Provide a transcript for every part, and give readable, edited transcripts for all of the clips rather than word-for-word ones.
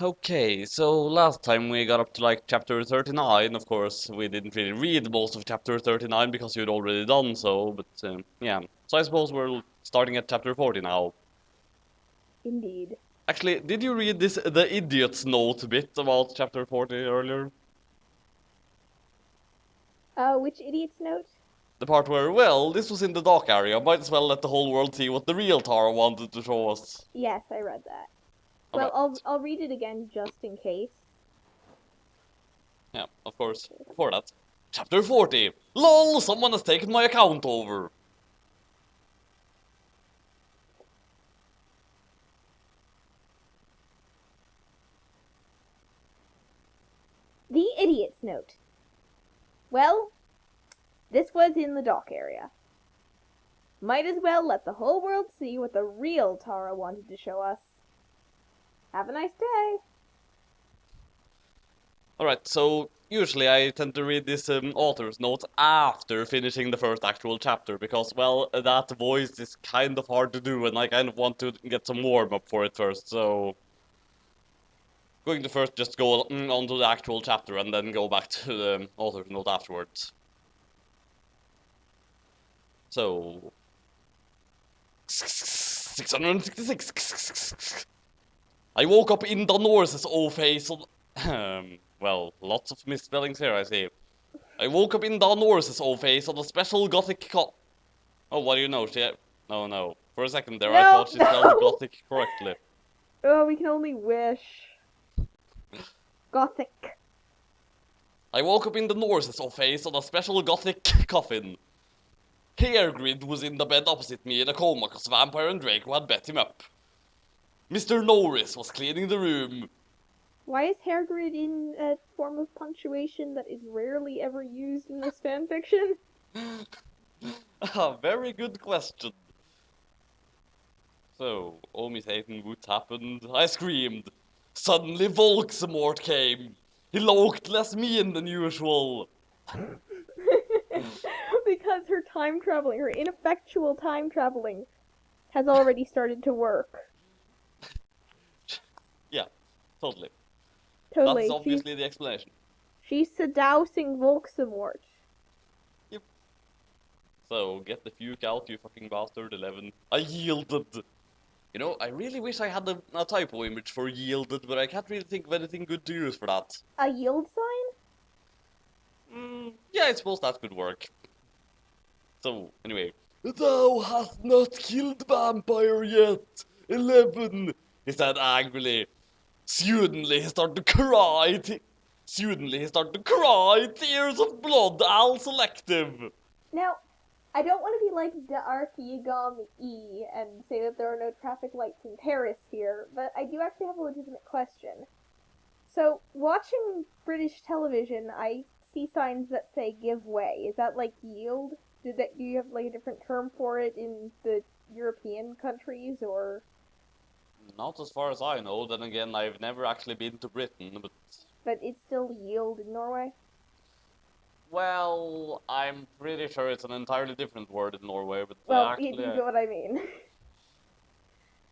Okay, so last time we got up to like chapter 39. Of course, we didn't really read most of chapter 39 because you'd already done so, but yeah. So I suppose we're starting at chapter 40 now. Indeed. Actually, did you read the idiot's note bit about chapter 40 earlier? Which idiot's note? The part where, well, this was in the dock area, might as well let the whole world see what the real Tara wanted to show us. Yes, I read that. Well, Alright. I'll read it again just in case. Yeah, of course. Before that. Chapter 40. LOL, someone has taken my account over. The idiot's note. Well, this was in the dock area. Might as well let the whole world see what the real Tara wanted to show us. Have a nice day. Alright, so usually I tend to read this author's note after finishing the first actual chapter because, well, that voice is kind of hard to do and I kind of want to get some warm up for it first, so going to first just go on to the actual chapter and then go back to the author's note afterwards. So 666. I woke up in Don Norse's face on well, lots of misspellings here, I see. I woke up in Don Norse's face on a special gothic Oh, what do you know? Oh no. For a second there, I No, thought she spelled no. gothic correctly. Oh, we can only wish. Gothic. I woke up in the Norse's face on a special gothic coffin. Hairgrid was in the bed opposite me in a coma cause Vampire and Draco had bet him up. Mr. Norris was cleaning the room. Why is Hairgrid in a form of punctuation that is rarely ever used in this fanfiction? A very good question. So, Omi Satan, what happened? I screamed. Suddenly Volksamort came. He looked less mean than usual. Because her time traveling, her ineffectual time traveling, has already started to work. Yeah, totally. That's Totally. obviously the explanation. She's sedousing Volksamort. Yep. So, get the fuke out, you fucking bastard, 11. I yielded. You know, I really wish I had a typo image for yielded, but I can't really think of anything good to use for that. A yield sign? Yeah, I suppose that could work. So, anyway. Thou hast not killed vampire yet, 11, he said angrily. Suddenly he started to cry. Suddenly he started to cry. Tears of blood, all selective. Now, I don't want to be like the Archegom E and say that there are no traffic lights in Paris here, but I do actually have a legitimate question. So, watching British television, I see signs that say give way. Is that like yield? Do you have like a different term for it in the European countries, or Not as far as I know, then again, I've never actually been to Britain, but it's still yield in Norway? well, I'm pretty sure it's an entirely different word in Norway, but Well, you actually, get what I mean.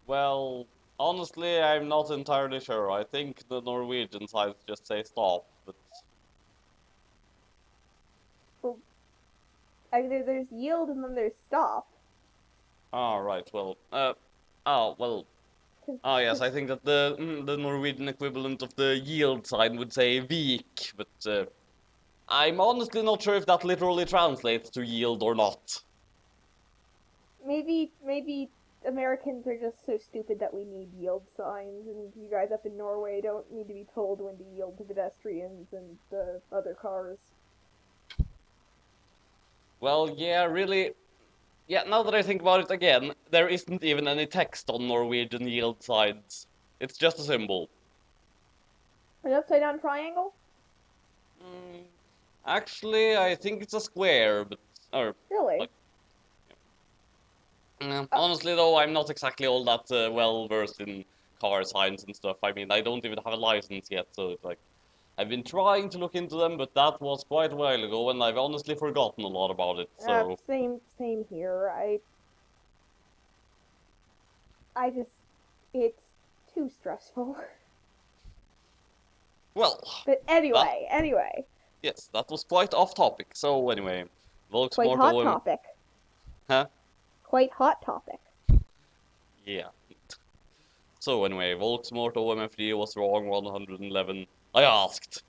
well, honestly, I'm not entirely sure. I think the Norwegian sides just say stop, but Well, there's yield and then there's stop. right, well, oh, well, yes, I think that the Norwegian equivalent of the yield sign would say vik, but I'm honestly not sure if that literally translates to yield or not. Maybe Americans are just so stupid that we need yield signs, and you guys up in Norway don't need to be told when to yield to pedestrians and the other cars. Well, yeah, really. Yeah, now that I think about it again, there isn't even any text on Norwegian yield signs. It's just a symbol. An upside down triangle? Mm, actually, I think it's a square, but or Really? like. Honestly, though, I'm not exactly all that well versed in car signs and stuff. I mean, I don't even have a license yet, so it's like I've been trying to look into them, but that was quite a while ago, and I've honestly forgotten a lot about it. So Same here. I just it's too stressful. Well, But that anyway. yes, that was quite off topic. So anyway, Quite hot Volksmortal, topic. huh? Quite hot topic. Yeah. So anyway, Volksmortal MFD was wrong 111. I asked.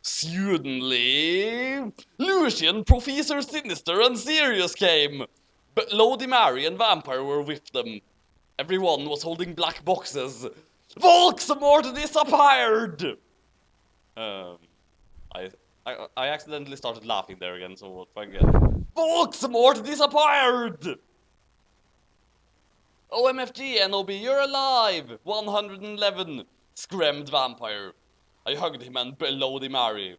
Suddenly, Lucian, Professor Sinister, and Sirius came. But Lodi Mary and Vampire were with them. Everyone was holding black boxes. Volksmort disappeared! Um, I, I accidentally started laughing there again, so we'll try again. Volksmort disappeared! OMFG, NOB, you're alive! 111, screamed Vampire. I hugged him and Lodi Mary.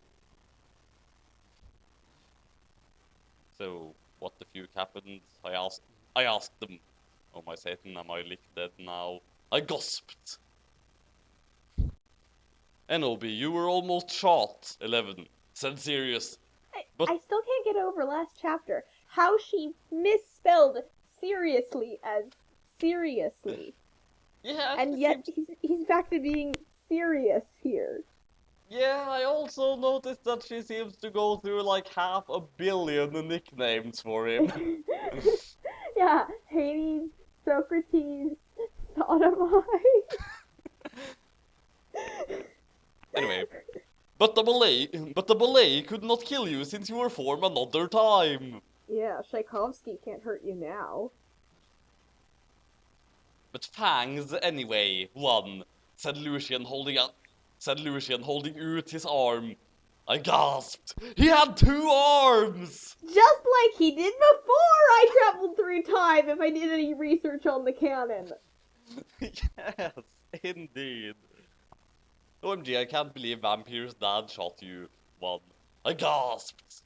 So, what the fuck happened? I asked them. Oh my Satan, am I licked dead now? I gasped. NOB, you were almost shot, 11, said Sirius. But I still can't get over last chapter. How she misspelled seriously as seriously. yeah, And yet he's back to being serious here. Yeah, I also noticed that she seems to go through like 500 million nicknames for him. Yeah, Hades, Socrates, Sodomite. Anyway, but the ballet could not kill you since you were formed another time. Yeah, Tchaikovsky can't hurt you now. But fangs anyway, one, said Lucian holding out his arm. I gasped. He had 2 arms! Just like he did before I traveled through time if I did any research on the canon. Yes, indeed. OMG, I can't believe Vampire's dad shot you. One. I gasped.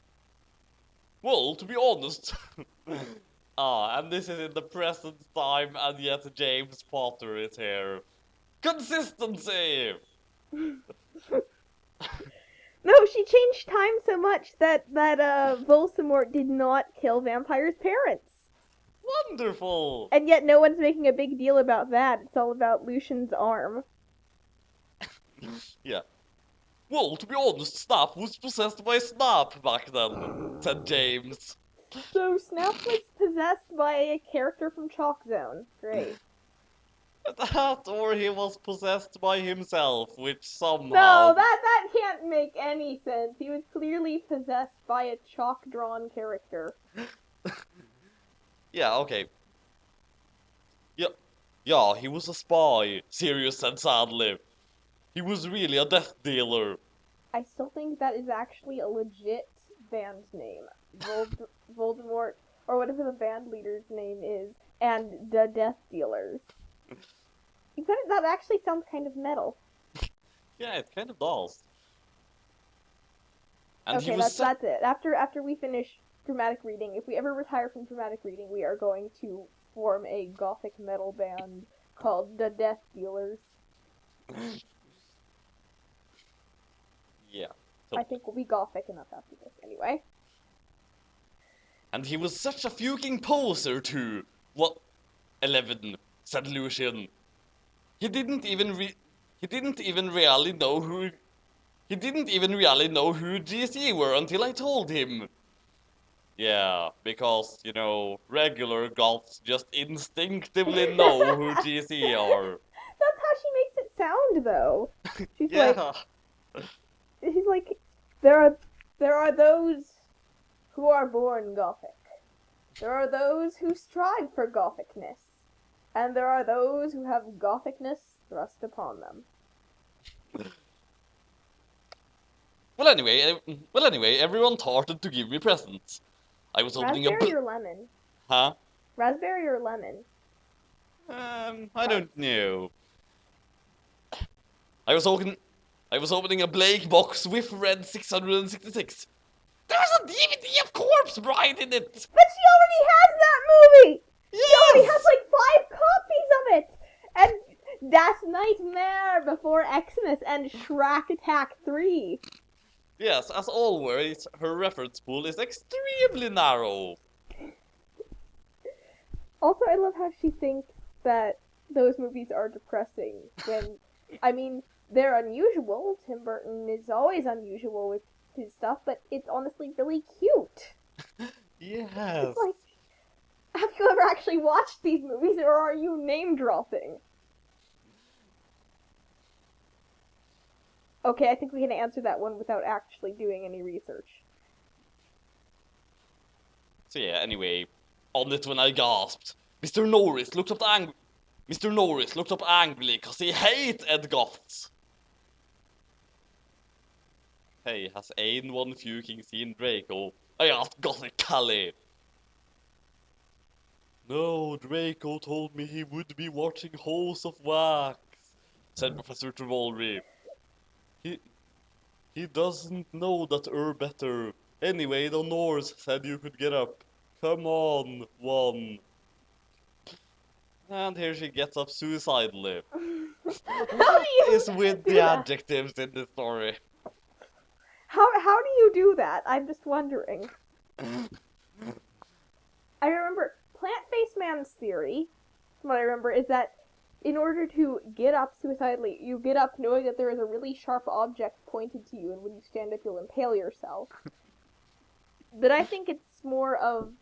Well, to be honest. And this is in the present time, and yet James Potter is here. Consistency! No, she changed time so much that Voldemort did not kill Vampire's parents. Wonderful! And yet no one's making a big deal about that. It's all about Lucian's arm. Yeah. Well, to be honest, Snap was possessed by Snap back then, said James. So Snap was possessed by a character from Chalk Zone. Great. That, or he was possessed by himself, which somehow... No, that can't make any sense. He was clearly possessed by a chalk-drawn character. Yeah, okay. Yeah, he was a spy, Sirius said sadly. He was really a death dealer. I still think that is actually a legit band name. Voldemort, or whatever the band leader's name is, and the Death Dealers. That actually sounds kind of metal. Yeah, it kind of does. And okay, that's it. After we finish dramatic reading, if we ever retire from dramatic reading, we are going to form a gothic metal band called the Death Dealers. Yeah. I think we'll be gothic enough after this, anyway. And he was such a fucking poser too. What? 11, said Lucian. He didn't even really know who GC were until I told him. Yeah, because, you know, regular goths just instinctively know who GC are. That's how she makes it sound, though. She's Yeah. like, there are those who are born gothic. There are those who strive for gothicness. And there are those who have gothicness thrust upon them. Well, anyway, everyone started to give me presents. I was opening Raspberry or lemon? Huh? Raspberry or lemon? I don't know. I was opening a Blake box with Red 666. There's a DVD of Corpse Bride in it! But she already has that movie! Yes! She already has like 5 copies of it! And Das Nightmare Before Xmas and Shrek Attack 3. Yes, as always, her reference pool is extremely narrow. Also, I love how she thinks that those movies are depressing when, I mean, they're unusual. Tim Burton is always unusual with his stuff, but it's honestly really cute. Yes. It's like, have you ever actually watched these movies, or are you name dropping? Okay, I think we can answer that one without actually doing any research. So yeah, anyway, on it when I gasped. Mr. Norris looked up angrily because he hated goths. Hey, has anyone fucking seen Draco? I asked Gothic Callie. No, Draco told me he would be watching House of Wax, said Professor Trevolry. He doesn't know that better. Anyway, the Norse said you could get up. Come on, one. And here she gets up suicidally. What is with the adjectives in this story? How do you do that? I'm just wondering. I remember Plant-Based Man's theory, from what I remember, is that in order to get up suicidally, you get up knowing that there is a really sharp object pointed to you, and when you stand up, you'll impale yourself. But I think it's more of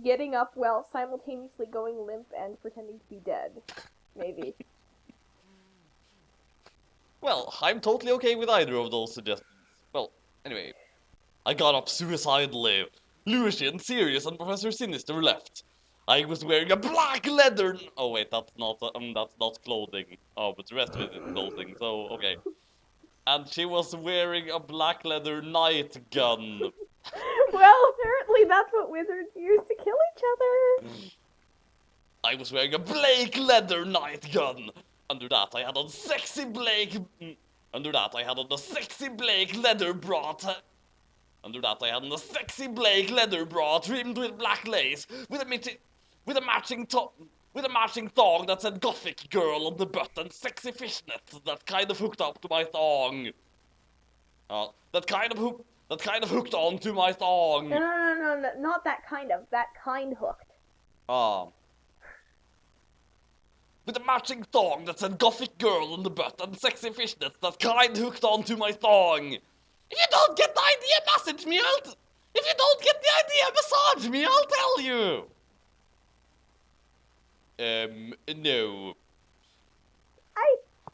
getting up while simultaneously going limp and pretending to be dead. Maybe. Well, I'm totally okay with either of those suggestions. Well, anyway, I got up suicidally. Lucian, Sirius, and Professor Sinister left. I was wearing a black leather. Oh wait, that's not clothing. Oh, but the rest of it is clothing. So okay. And she was wearing a black leather night gun. Well, apparently that's what wizards use to kill each other. I was wearing a Blake leather night gun. Under that, I had on sexy Blake. Under that, I had on the sexy Blake leather bra. Under that, I had on a sexy Blake leather bra trimmed with black lace, with a matching thong that said "Gothic Girl" on the butt and sexy fishnets that kind of hooked up to my thong. That kind of hooked onto my thong. No, not that kind of. That kind hooked. With a matching thong that said "Gothic Girl" on the butt and sexy fishnets that kind hooked onto my thong. If you don't get the idea, message me. If you don't get the idea, massage me. I'll tell you. No.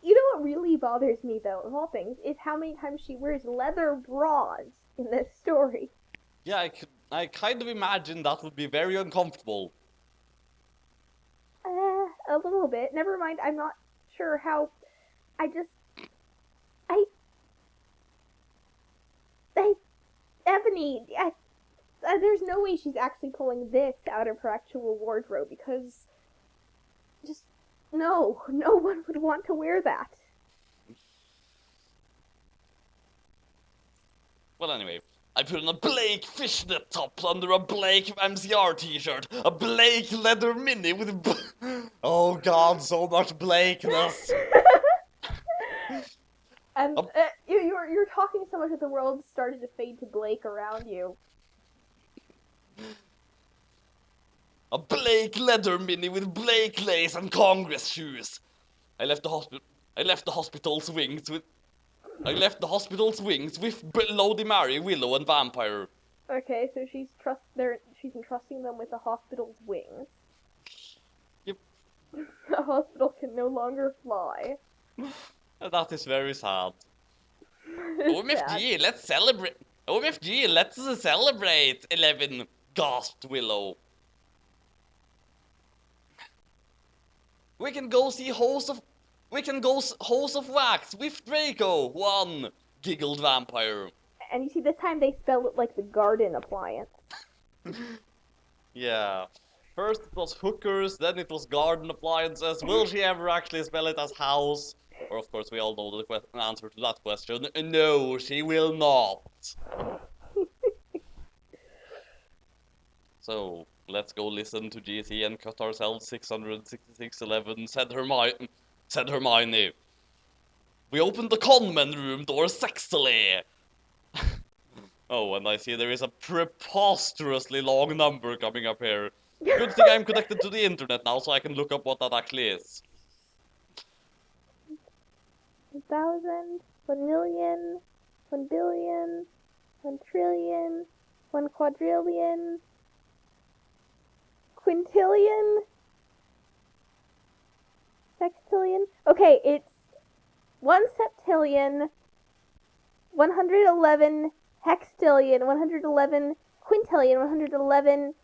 You know what really bothers me, though, of all things, is how many times she wears leather bras in this story. Yeah, I kind of imagine that would be very uncomfortable. A little bit. Never mind, I'm not sure how... Ebony, there's no way she's actually pulling this out of her actual wardrobe, because... No one would want to wear that. Well, anyway, I put on a Blake fishnet top under a Blake MCR t-shirt, a Blake leather mini with... Oh god, so much Blakeness! And you're talking so much that the world started to fade to Blake around you. A Blake leather mini with Blake lace and Congress shoes. I left the hospital's wings with Bloody Mary, Willow, and Vampire. Okay, so she's entrusting them with the hospital's wings. Yep. The hospital can no longer fly. That is very sad. OMFG, let's celebrate! OMFG, let's celebrate! 11, gasped Willow. We can go House of Wax with Draco. 1, giggled Vampire. And you see, this time they spell it like the garden appliance. Yeah. First it was hookers, then it was garden appliances. Will she ever actually spell it as house? Or of course we all know the answer to that question. No, she will not. So, let's go listen to GC and cut ourselves 666.11, said Hermione. We opened the conman room door sexily. Oh, and I see there is a preposterously long number coming up here. Good thing I'm connected to the internet now so I can look up what that actually is. 1,000, 1,000,000, 1,000,000,000, 1,000,000,000,000, 1,000,000,000,000, quintillion, sextillion. Okay, it's 1 septillion, 111 hextillion, 111 quintillion, 111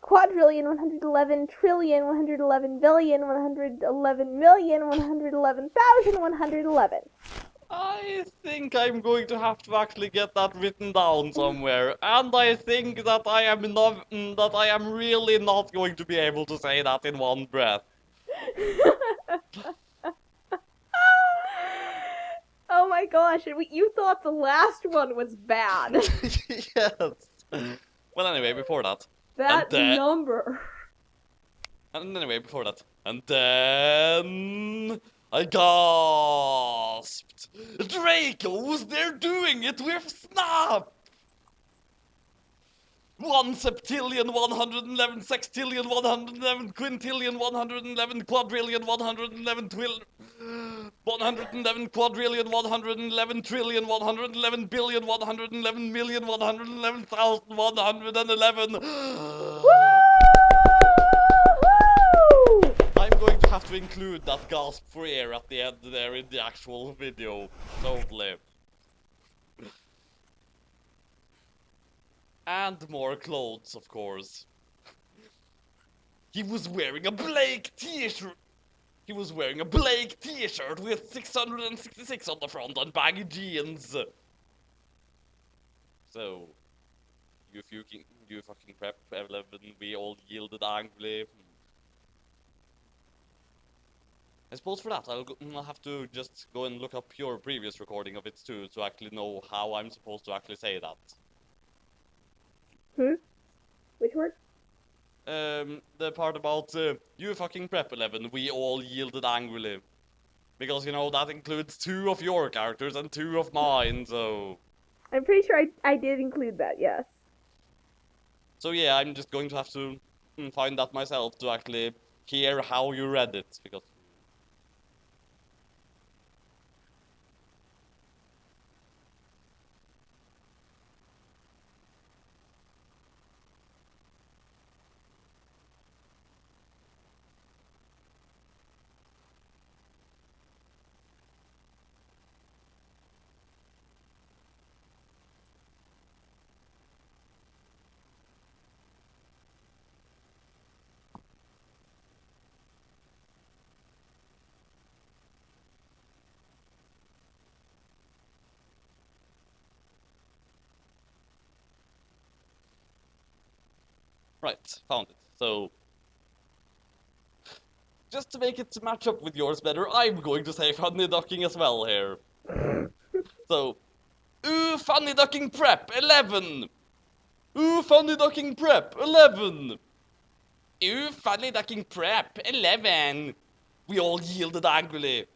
quadrillion, 111 trillion, 111 billion, 111 million, 111,000, 111. I think I'm going to have to actually get that written down somewhere, and I think that I am really not going to be able to say that in one breath. Oh my gosh, you thought the last one was bad. Yes. Well, anyway, before that. That number. And anyway, before that. And then I gasped. Dracos, they're doing it with Snap! 1 septillion, 111 sextillion, 111 quintillion, 111 quadrillion, 111 111 quadrillion, 111 trillion, 111 billion, 111 million, 111,111. I'm going to have to include that gasp for air at the end there in the actual video. Totally. And more clothes, of course. He was wearing a Blake t-shirt. He was wearing a Blake t-shirt with 666 on the front and baggy jeans. So, you fucking prep 11, we all yielded angrily. I suppose for that, I'll have to just go and look up your previous recording of it too, to actually know how I'm supposed to actually say that. Which word? The part about, you fucking prep 11, we all yielded angrily. Because, you know, that includes 2 of your characters and 2 of mine, so... I'm pretty sure I did include that, yes. So yeah, I'm just going to have to find that myself to actually hear how you read it, because... Right, found it. So... just to make it match up with yours better, I'm going to say funny ducking as well here. So... ooh, funny ducking prep, 11! Ooh, funny ducking prep, 11! Ooh, funny ducking prep, 11! We all yielded angrily.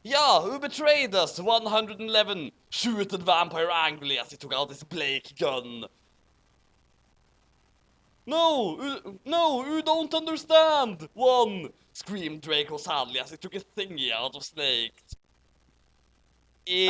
Yeah, who betrayed us? 111 shooted vampire angrily as he took out his Blake gun. No, you don't understand! 1 screamed Draco sadly as he took his thingy out of Snake. Ew.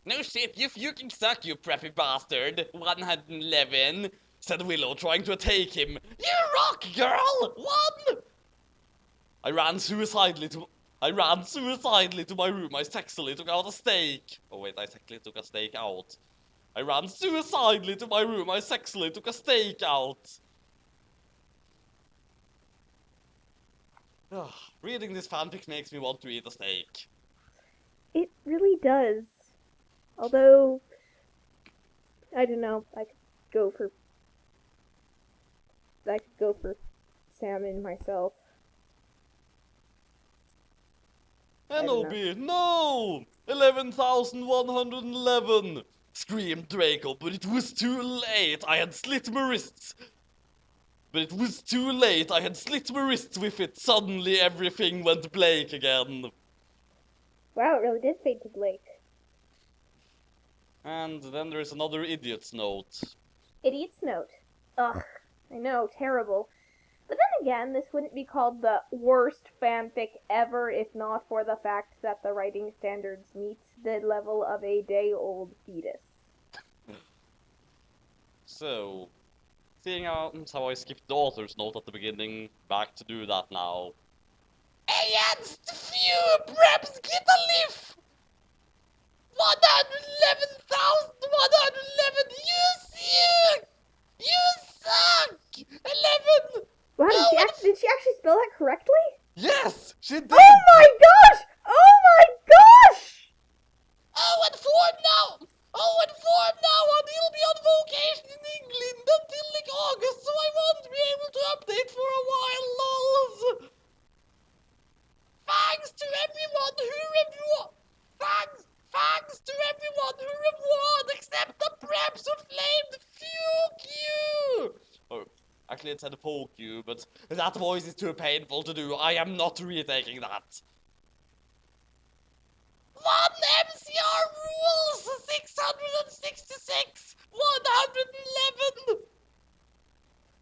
No shit, you fucking suck, you preppy bastard. 111, said Willow, trying to take him. You rock, girl! 1! I ran suicidally to my room. I sexily took out a steak. Oh wait, I sexily took a steak out. I ran suicidally to my room. I sexily took a steak out. Ugh, reading this fanfic makes me want to eat a steak. It really does. Although, I don't know, I could go for salmon myself. Enobi, no! 11,111! Screamed Draco, but it was too late. I had slit my wrists. But it was too late. I had slit my wrists with it. Suddenly everything went Blake again. Wow, it really did fade to Blake. And then there's another idiot's note. Idiot's note. Ugh, I know, terrible. But then again, this wouldn't be called the worst fanfic ever if not for the fact that the writing standards meet the level of a day-old fetus. So, seeing how I skipped the author's note at the beginning, back to do that now. Against few preps get a lift! 111,111! You suck! 11! Wow, No one... did she actually spell that correctly? Yes! She did! Oh my gosh! Oh my gosh! Oh, and form now! Oh, and form now! And he'll be on vacation in England until like August, so I won't be able to update for a while, lols! Thanks to everyone who reviewed! Thanks to everyone who reviewed except the preps who flamed fuck you! Oh, actually it said poke you, but that voice is too painful to do. I am not retaking that. One MCR rules 666